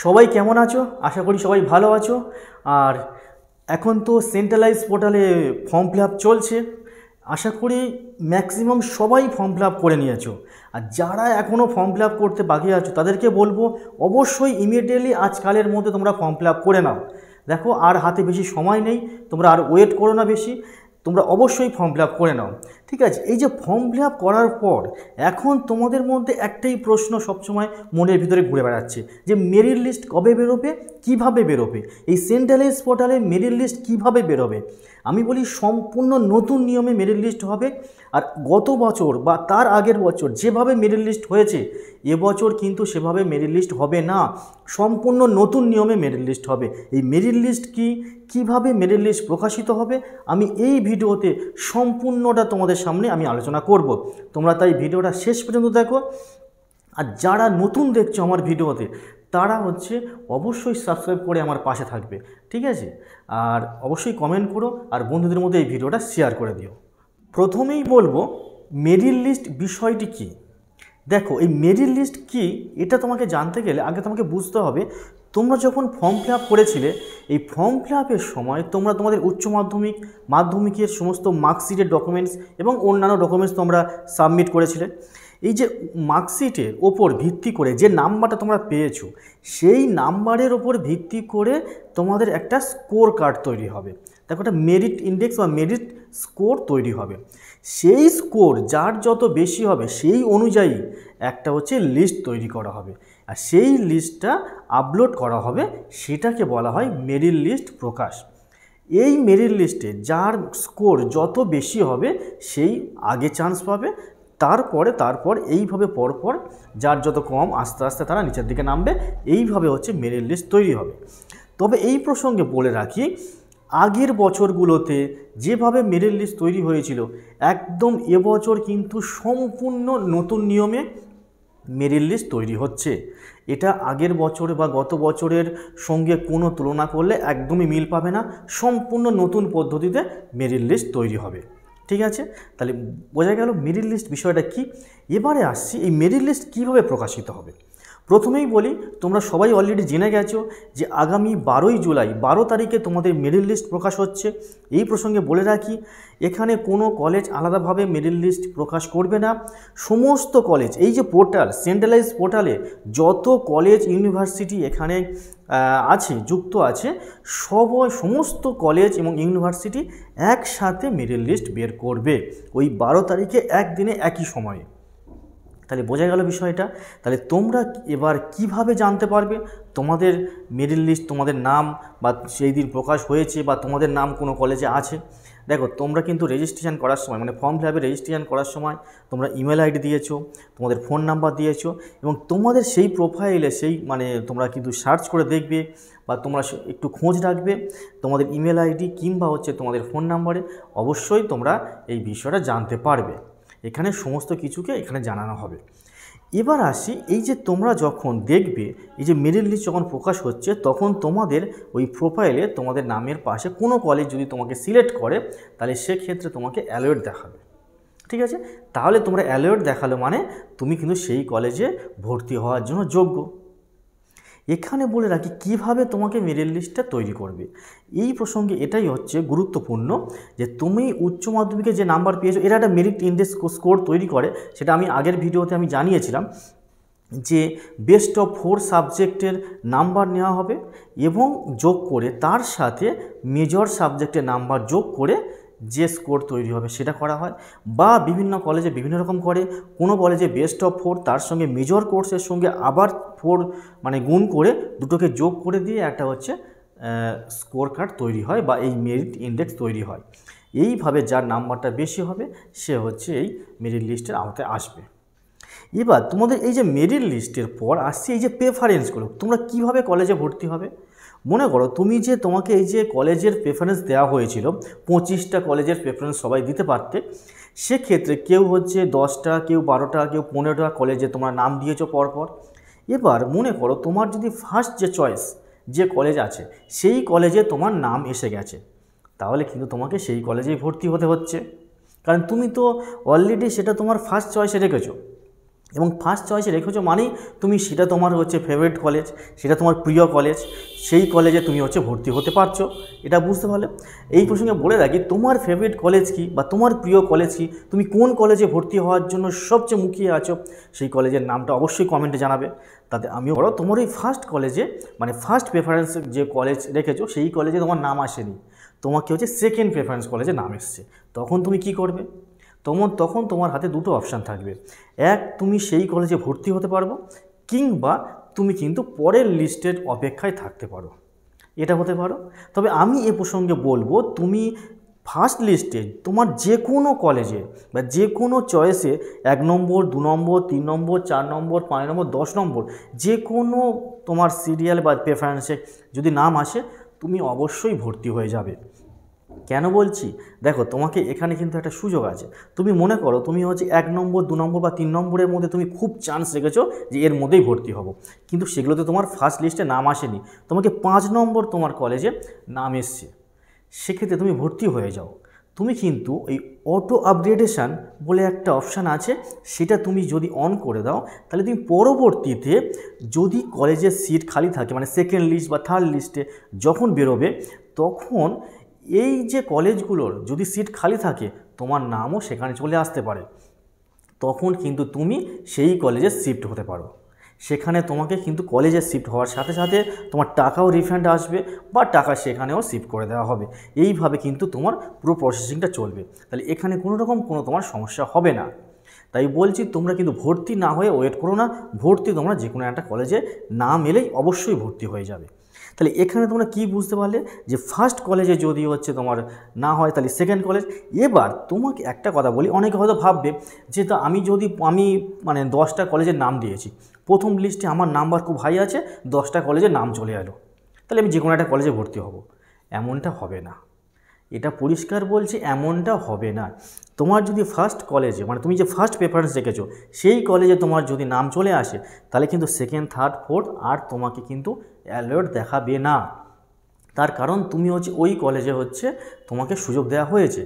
সবাই কেমন আছো? আশা করি সবাই ভালো আছো। আর এখন তো সেন্ট্রালাইজ পোর্টালে ফর্ম ফিল আপ চলছে। আশা করি ম্যাক্সিমাম সবাই ফর্ম ফিল আপ করে নিয়েছো। আর যারা এখনও ফর্ম ফিল আপ করতে বাকি আছো তাদেরকে বলবো অবশ্যই ইমিডিয়েটলি আজকালের মধ্যে তোমরা ফর্ম ফিল আপ করে নাও। দেখো আর হাতে বেশি সময় নেই, তোমরা আর ওয়েট করো না বেশি, তোমরা অবশ্যই ফর্ম ফিল আপ করে নাও। ঠিক আছে, এই যে ফর্ম ফিল আপ করার পর এখন তোমাদের মধ্যে একটাই প্রশ্ন সবসময় মনের ভিতরে ঘুরে বেড়াচ্ছে যে মেরিট লিস্ট কবে বেরোবে, কিভাবে বেরোবে, এই সেন্ট্রালাইজ পোর্টালে মেরিট লিস্ট কিভাবে বেরোবে। আমি বলি সম্পূর্ণ নতুন নিয়মে মেরিট লিস্ট হবে। আর গত বছর বা তার আগের বছর যেভাবে মেরিট লিস্ট হয়েছে এবছর কিন্তু সেভাবে মেরিট লিস্ট হবে না, সম্পূর্ণ নতুন নিয়মে মেরিট লিস্ট হবে। এই মেরিট লিস্ট কি, কিভাবে মেরিট লিস্ট প্রকাশিত হবে, আমি এই ভিডিওতে সম্পূর্ণটা তোমাদের সামনে আমি আলোচনা করব। তোমরা তাই ভিডিওটা শেষ পর্যন্ত দেখো। আর যারা নতুন দেখছো আমার ভিডিওতে তারা অবশ্যই সাবস্ক্রাইব করে আমার পাশে থাকবে, ঠিক আছে? আর অবশ্যই কমেন্ট করো আর বন্ধুদের মধ্যে এই ভিডিওটা শেয়ার করে দিও। প্রথমেই বলবো মেরিট লিস্ট বিষয়টি কি। দেখো এই মেরিট লিস্ট কি এটা তোমাকে জানতে গেলে আগে তোমাকে বুঝতে হবে তোমরা যখন ফর্ম ফিল আপ করেছিলে এই ফর্ম ফিল আপের সময় তোমরা তোমাদের উচ্চ মাধ্যমিকের সমস্ত মার্কশিটের ডকুমেন্টস এবং অন্যান্য ডকুমেন্টস তোমরা সাবমিট করেছিলে। এই যে মার্কশিটের ওপর ভিত্তি করে যে নাম্বারটা তোমরা পেয়েছো সেই নাম্বারের ওপর ভিত্তি করে তোমাদের একটা স্কোর কার্ড তৈরি হবে। দেখো একটা মেরিট ইন্ডেক্স বা মেরিট স্কোর তৈরি হবে। সেই স্কোর যার যত বেশি হবে সেই অনুযায়ী একটা লিস্ট তৈরি করা হবে। আর সেই লিস্টটা আপলোড করা হবে, সেটাকে বলা হয় মেরিট লিস্ট প্রকাশ। এই মেরিট লিস্টে যার স্কোর যত বেশি হবে সেই আগে চান্স পাবে, তারপর এইভাবে পরপর যার যত কম আস্তে আস্তে তারা নিচের দিকে নামবে। এইভাবে মেরিট লিস্ট তৈরি হবে। তবে এই প্রসঙ্গে বলে রাখি আগের বছরগুলোতে যেভাবে মেরিট লিস্ট তৈরি হয়েছিল একদম এবছর কিন্তু সম্পূর্ণ নতুন নিয়মে মেরিট লিস্ট তৈরি হচ্ছে। এটা আগের বছর বা গত বছরের সঙ্গে কোনো তুলনা করলে একদমই মিল পাবে না, সম্পূর্ণ নতুন পদ্ধতিতে মেরিট লিস্ট তৈরি হবে। ঠিক আছে, তাহলে বোঝা গেল মেরিট লিস্ট বিষয়টা কি। এবারে আসছি এই মেরিট লিস্ট কীভাবে প্রকাশিত হবে। প্রথমেই বলি তোমরা সবাই অলরেডি জেনে গেছো যে আগামী 12ই জুলাই 12 তারিখে তোমাদের মেরিট লিস্ট প্রকাশ হচ্ছে। এই প্রসঙ্গে বলে রাখি এখানে কোনো কলেজ আলাদাভাবে মেরিট লিস্ট প্রকাশ করবে না। সমস্ত কলেজ এই যে পোর্টাল সেন্ট্রালাইজ পোর্টালে যত কলেজ ইউনিভার্সিটি এখানে আছে যুক্ত আছে সমস্ত কলেজ এবং ইউনিভার্সিটি একসাথে মেরিট লিস্ট বের করবে ওই 12 তারিখে একদিনে একই সময়ে। তাহলে বোঝা গেল বিষয়টা। তাহলে তোমরা এবার কিভাবে জানতে পারবে তোমাদের মেরিট লিস্ট, তোমাদের নাম বা সেই দিন প্রকাশ হয়েছে বা তোমাদের নাম কোনো কলেজে আছে। দেখো তোমরা কিন্তু রেজিস্ট্রেশন করার সময় মানে ফর্ম ফিল আপে রেজিস্ট্রেশন করার সময় তোমরা ইমেল আইডি দিয়েছো, তোমাদের ফোন নাম্বার দিয়েছো এবং তোমাদের সেই প্রোফাইলে তোমরা কিন্তু সার্চ করে দেখবে বা তোমরা একটু খোঁজ রাখবে তোমাদের ইমেল আইডি কিংবা তোমাদের ফোন নাম্বারে অবশ্যই তোমরা এই বিষয়টা জানতে পারবে। এখানে সমস্ত কিছুকে এখানে জানানো হবে। এবার আসি এই যে তোমরা যখন দেখবে এই যে মেরিট লিস্ট যখন প্রকাশ হচ্ছে তখন তোমাদের ওই প্রোফাইলে তোমাদের নামের পাশে কোনো কলেজ যদি তোমাকে সিলেক্ট করে তাহলে সেক্ষেত্রে তোমাকে অ্যালার্ট দেখাবে। ঠিক আছে, তাহলে তোমরা অ্যালার্ট দেখালো মানে তুমি কিন্তু সেই কলেজে ভর্তি হওয়ার জন্য যোগ্য। এখানে বলে রাখি কিভাবে তোমাকে মেরিট লিস্টটা তৈরি করবে। এই প্রসঙ্গে এটাই গুরুত্বপূর্ণ যে তুমি উচ্চ মাধ্যমিকে যে নাম্বার পেয়েছো এরা একটা মেরিট ইন্ডেক্স স্কোর তৈরি করে। সেটা আমি আগের ভিডিওতে আমি জানিয়েছিলাম যে বেস্ট অফ 4 সাবজেক্টের নাম্বার নেওয়া হবে এবং যোগ করে তার সাথে মেজর সাবজেক্টের নাম্বার যোগ করে যে স্কোর তৈরি হবে সেটা করা হয়। বা বিভিন্ন কলেজে বিভিন্ন রকম করে, কোনো কলেজে বেস্ট অফ 4 তার সঙ্গে মেজর কোর্সের সঙ্গে আবার 4 গুণ করে দুটোকে যোগ করে দিয়ে একটা স্কোর কার্ড তৈরি হয় বা এই মেরিট ইন্ডেক্স তৈরি হয়। এইভাবে যার নাম্বারটা বেশি হবে সে এই মেরিট লিস্টের আওতায় আসবে। এবার তোমাদের এই যে মেরিট লিস্টের পর আসছে এই যে প্রেফারেন্সগুলো, তোমরা কিভাবে কলেজে ভর্তি হবে। মনে করো তুমি যে তোমাকে এই যে কলেজের প্রেফারেন্স দেওয়া হয়েছিল 25টা কলেজের প্রেফারেন্স সবাই দিতে পারতে, সেক্ষেত্রে কেউ 10টা, কেউ 12টা, কেউ 15টা কলেজে তোমরা নাম দিয়েছো পরপর। এবার মনে করো তোমার যদি ফার্স্ট যে চয়েস যে কলেজ আছে সেই কলেজে তোমার নাম এসে গেছে, তাহলে কিন্তু তোমাকে সেই কলেজেই ভর্তি হতে হচ্ছে, কারণ তুমি তো অলরেডি সেটা তোমার ফার্স্ট চয়েসে রেখেছো। এবং ফার্স্ট চয়েসে রেখেছো মানেই তুমি সেটা তোমার হচ্ছে ফেভারিট কলেজ, সেটা তোমার প্রিয় কলেজ, সেই কলেজে তুমি হচ্ছে ভর্তি হতে পারছো। এটা বুঝতে পারলে? এই প্রসঙ্গে বলে রাখি, তোমার ফেভারিট কলেজ কি বা তোমার প্রিয় কলেজ কি, তুমি কোন কলেজে ভর্তি হওয়ার জন্য সবচেয়ে মুখিয়ে আছো, সেই কলেজের নামটা অবশ্যই কমেন্টে জানাবে। তাতে আমিও বলো তোমার ওই ফার্স্ট কলেজে মানে ফার্স্ট প্রেফারেন্স যে কলেজ রেখেছো সেই কলেজে তোমার নাম আসেনি, তোমাকে হচ্ছে সেকেন্ড প্রেফারেন্স কলেজে নাম এসছে, তখন তুমি কি করবে? তখন তোমার হাতে দুটো অপশান থাকবে। এক, তুমি সেই কলেজে ভর্তি হতে পারবো, কিংবা তুমি কিন্তু পরের লিস্টের অপেক্ষায় থাকতে পারো, এটা হতে পারো। তবে আমি এ প্রসঙ্গে বলবো, তুমি ফার্স্ট লিস্টে তোমার যে কোনো কলেজে বা যে কোনো চয়েসে 1 নম্বর 2 নম্বর 3 নম্বর 4 নম্বর 5 নম্বর 10 নম্বর যে কোনো তোমার সিরিয়াল বা প্রেফারেন্সে যদি নাম আসে, তুমি অবশ্যই ভর্তি হয়ে যাবে। কেন বলছি? দেখো, তোমাকে এখানে কিন্তু একটা সুযোগ আছে। তুমি মনে করো তুমি হচ্ছে 1 নম্বর 2 নম্বর বা 3 নম্বরের মধ্যে তুমি খুব চান্স রেখেছো যে এর মধ্যেই ভর্তি হব, কিন্তু সেগুলোতে তোমার ফার্স্ট লিস্টে নাম আসেনি, তোমাকে 5 নম্বর তোমার কলেজে নাম এসছে, সেক্ষেত্রে তুমি ভর্তি হয়ে যাও। তুমি কিন্তু এই অটো আপগ্রেডেশান বলে একটা অপশান আছে, সেটা তুমি যদি অন করে দাও, তাহলে তুমি পরবর্তীতে যদি কলেজের সিট খালি থাকে মানে সেকেন্ড লিস্ট বা থার্ড লিস্টে যখন বেরোবে, তখন এই যে কলেজগুলোর যদি সিট খালি থাকে তোমার নামও সেখানে চলে আসতে পারে, তখন কিন্তু তুমি সেই কলেজে শিফট হতে পারো। সেখানে তোমাকে কিন্তু কলেজে শিফট হওয়ার সাথে সাথে তোমার টাকাও রিফান্ড আসবে বা টাকা সেখানেও শিফট করে দেওয়া হবে। এইভাবে কিন্তু তোমার পুরো প্রসেসিংটা চলবে, তাহলে এখানে কোনো রকম তোমার সমস্যা হবে না। তাই বলছি, তোমরা কিন্তু ভর্তি না হয়ে ওয়েট করো না, ভর্তি তোমরা যে কোনো একটা কলেজে নাম এলেই অবশ্যই ভর্তি হয়ে যাবে। তাহলে এখানে তোমরা কি বুঝতে পারলে যে ফার্স্ট কলেজে যদি হচ্ছে তোমার না হয় তাহলে সেকেন্ড কলেজ। এবার তোমাকে একটা কথা বলি, অনেকে হয়তো ভাববে যে তা আমি মানে 10টা কলেজের নাম দিয়েছি, প্রথম লিস্টে আমার নাম্বার খুব হাই আছে, 10টা কলেজের নাম চলে এলো, তাহলে আমি যে কোনো একটা কলেজে ভর্তি হব। এমনটা হবে না, এটা পরিষ্কার বলছি, এমনটা হবে না। তোমার যদি ফার্স্ট কলেজে মানে তুমি যে ফার্স্ট প্রেফারেন্স রেখেছো সেই কলেজে তোমার যদি নাম চলে আসে, তাহলে কিন্তু সেকেন্ড থার্ড ফোর্থ আর তোমাকে কিন্তু অ্যালার্ট দেখাবে না। তার কারণ তুমি হচ্ছে ওই কলেজে হচ্ছে তোমাকে সুযোগ দেওয়া হয়েছে,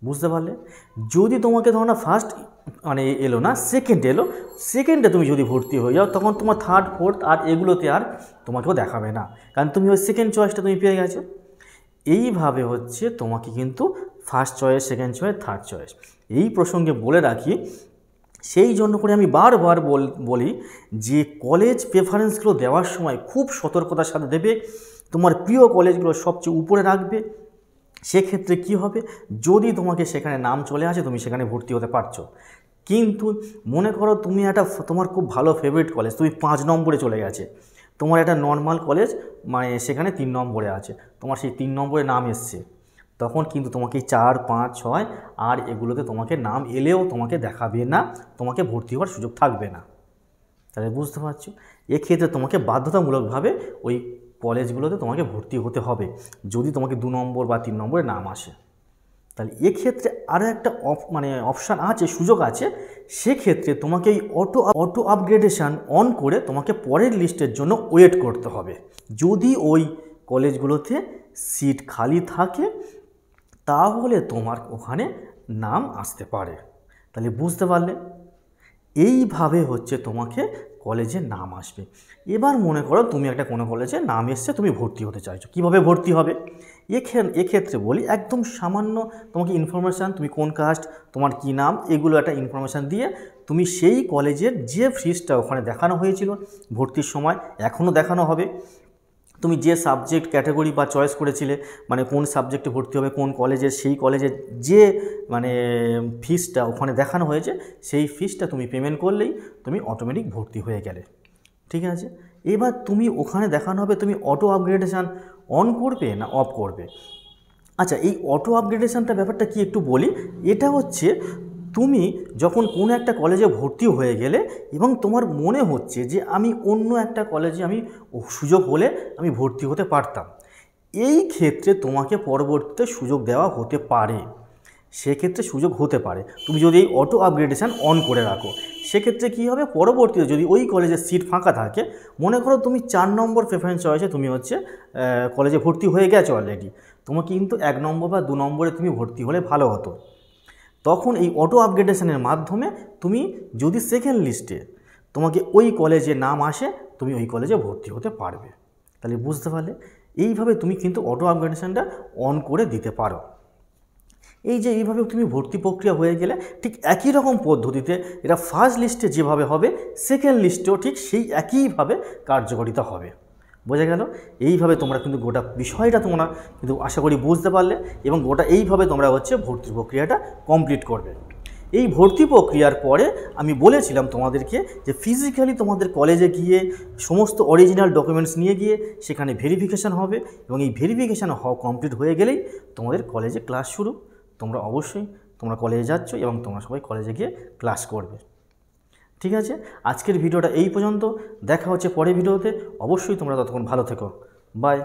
বুঝতে পারলে? যদি তোমাকে ধরো না ফার্স্ট মানে এলো না, সেকেন্ড এলো, সেকেন্ডে তুমি যদি ভর্তি হয়ে যাও, তখন তোমার থার্ড ফোর্থ আর এগুলোতে আর তোমাকেও দেখাবে না, কারণ তুমি ওই সেকেন্ড চয়েসটা তুমি পেয়ে গেছো। এইভাবে হচ্ছে তোমাকে কিন্তু first choice, second choice, third choice. এই প্রসঙ্গে বলে রাখি, সেই জন্য করে আমি বারবার বলি যে কলেজ প্রেফারেন্সগুলো দেওয়ার সময় খুব সতর্কতার সাথে দেবে, তোমার প্রিয় কলেজগুলো সবচেয়ে উপরে রাখবে। সেক্ষেত্রে কি হবে, যদি তোমাকে সেখানে নাম চলে আসে তুমি সেখানে ভর্তি হতে পারছো, কিন্তু মনে করো তুমি তোমার খুব ভালো ফেভারিট কলেজ, তুমি 5 নম্বরে চলে গেছে, তোমার একটা নর্মাল কলেজ মানে সেখানে 3 নম্বরে আছে, তোমার সেই 3 নম্বরে নাম এসছে, তখন কিন্তু তোমাকে 4, 5, 6 আর এগুলোতে তোমাকে নাম এলেও তোমাকে দেখাবে না, তোমাকে ভর্তি হওয়ার সুযোগ থাকবে না। তাহলে বুঝতে পারছো, এক্ষেত্রে তোমাকে বাধ্যতামূলকভাবে ওই কলেজগুলোতে তোমাকে ভর্তি হতে হবে যদি তোমাকে 2 নম্বর বা 3 নম্বরে নাম আসে। তাহলে এক্ষেত্রে আরও একটা অপশান আছে, সুযোগ আছে, সেক্ষেত্রে তোমাকে এই অটো আপগ্রেডেশান অন করে তোমাকে পরের লিস্টের জন্য ওয়েট করতে হবে। যদি ওই কলেজগুলোতে সিট খালি থাকে তাহলে তোমার ওখানে নাম আসতে পারে। তাহলে বুঝতে পারলে, এইভাবে হচ্ছে তোমাকে কলেজে নাম আসবে। এবার মনে করো তুমি একটা কোনো কলেজে নাম এসছে, তুমি ভর্তি হতে চাইছো, কীভাবে ভর্তি হবে? এক্ষেত্রে বলি, একদম সামান্য তোমাকে ইনফরমেশান, তুমি কোন কাস্ট, তোমার কি নাম, এগুলো একটা ইনফরমেশান দিয়ে তুমি সেই কলেজের যে ফিসটা ওখানে দেখানো হয়েছিল ভর্তির সময়, এখনও দেখানো হবে, তুমি যে সাবজেক্ট ক্যাটাগরি বা চয়েস করেছিলে মানে কোন সাবজেক্টে ভর্তি হবে কোন কলেজের, সেই কলেজের যে ফিসটা ওখানে দেখানো হয়েছে সেই ফিসটা তুমি পেমেন্ট করলেই তুমি অটোমেটিক ভর্তি হয়ে গেলে। ঠিক আছে, এবার তুমি ওখানে দেখানো হবে তুমি অটো আপগ্রেডেশান অন করবে না অফ করবে। আচ্ছা, এই অটো আপগ্রেডেশানটা ব্যাপারটা কি একটু বলি। এটা হচ্ছে তুমি যখন কোনো একটা কলেজে ভর্তি হয়ে গেলে এবং তোমার মনে হচ্ছে যে আমি অন্য একটা কলেজে আমি সুযোগ হলে আমি ভর্তি হতে পারতাম, এই ক্ষেত্রে তোমাকে পরবর্তীতে সুযোগ দেওয়া হতে পারে। সেক্ষেত্রে সুযোগ হতে পারে তুমি যদি এই অটো আপগ্রেডেশান অন করে রাখো। সেক্ষেত্রে কী হবে, পরবর্তীতে যদি ওই কলেজের সিট ফাঁকা থাকে, মনে করো তুমি 4 নম্বর প্রেফারেন্স চয়েসে তুমি হচ্ছে কলেজে ভর্তি হয়ে গেছো অলরেডি, তোমাকে কিন্তু 1 নম্বর বা 2 নম্বরে তুমি ভর্তি হলে ভালো হতো। তখন এই অটো আপগ্রেডেশনের মাধ্যমে তুমি যদি সেকেন্ড লিস্টে তোমাকে ওই কলেজে নাম আসে, তুমি ওই কলেজে ভর্তি হতে পারবে। তাহলে বুঝতে পারলে, এইভাবে তুমি কিন্তু অটো আপগ্রেডেশনটা অন করে দিতে পারো। এই যে এইভাবে তুমি ভর্তি প্রক্রিয়া হয়ে গেলে ঠিক একই রকম পদ্ধতিতে এটা ফার্স্ট লিস্টে যেভাবে হবে সেকেন্ড লিস্টেও ঠিক সেই একইভাবে কার্যকারিতা হবে। বোঝা গেল? এইভাবে তোমরা কিন্তু গোটা বিষয়টা তোমরা কিন্তু আশা করি বুঝতে পারলে, এবং গোটা এইভাবে তোমরা ভর্তি প্রক্রিয়াটা কমপ্লিট করবে। এই ভর্তি প্রক্রিয়ার পরে আমি বলেছিলাম তোমাদেরকে যে ফিজিক্যালি তোমাদের কলেজে গিয়ে সমস্ত অরিজিনাল ডকুমেন্টস নিয়ে গিয়ে সেখানে ভেরিফিকেশান হবে, এবং এই ভেরিফিকেশান কমপ্লিট হয়ে গেলেই তোমাদের কলেজে ক্লাস শুরু। তোমরা অবশ্যই তোমরা কলেজে যাচ্ছ এবং তোমরা সবাই কলেজে গিয়ে ক্লাস করবে। ঠিক আছে, আজকের ভিডিওটা এই পর্যন্ত। দেখা হচ্ছে পরের ভিডিওতে। অবশ্যই তোমরা ততক্ষণ ভালো থেকো। বাই।